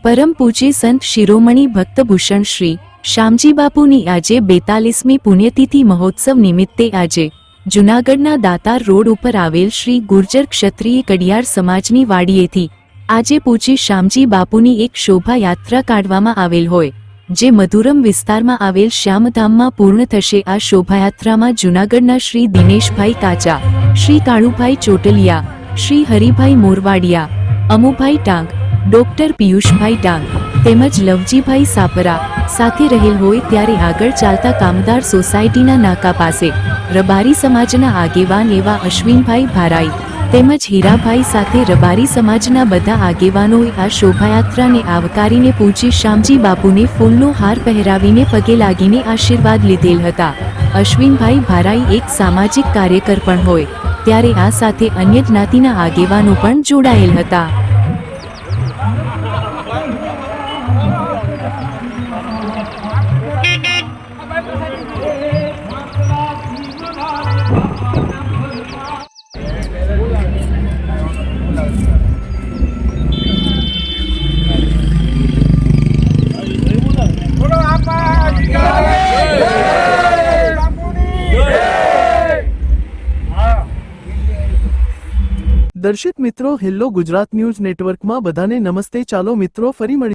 પરમ પૂજ્ય સંત શિરોમણી ભક્તભૂષણ શ્રી શામજી બાપુની આજે 42મી પુણ્યતિથિ મહોત્સવ નિમિત્તે આજે જૂનાગઢના દાતાર રોડ ઉપર આવેલ શ્રી ગુર્જર ક્ષત્રિય કડિયાર સમાજની વાડીએથી આજે પૂજ્ય શામજી બાપુની એક શોભાયાત્રા કાઢવામાં આવેલ હોય, જે મધુરમ વિસ્તારમાં આવેલ શ્યામધામમાં પૂર્ણ થશે। આ શોભાયાત્રામાં જૂનાગઢના શ્રી દિનેશભાઈ કાચા, શ્રી કાળુભાઈ ચોટલિયા, શ્રી હરિભાઈ મોરવાડિયા, અમુભાઈ ટાંગ, ડોક્ટર પિયુષભાઈ ડાંગ તેમજ લવજીભાઈ સાપરા સાથે રહેલ હોય। ત્યારે આગળ ચાલતા કામદાર સોસાયટીના નાકા પાસે રબારી સમાજના આગેવાન એવા અશ્વિનભાઈ ભારાઈ તેમજ હીરાભાઈ સાથે રબારી સમાજના બધા આગેવાનોએ આ શોભાયાત્રાને આવકારીને પૂજ્ય શામજી બાપુને ફૂલનો હાર પહેરાવીને પગે લાગીને આશીર્વાદ લીધેલ હતા। અશ્વિનભાઈ ભારાઈ એક સામાજિક કાર્યકર પણ હોય, ત્યારે આ સાથે અન્ય જ્ઞાતિના આગેવાનો પણ જોડાયેલ હતા। દર્શિત મિત્રો, હેલો ગુજરાત ન્યૂઝ નેટવર્કમાં બધાને નમસ્તે। ચાલો મિત્રો, ફરી મળીએ।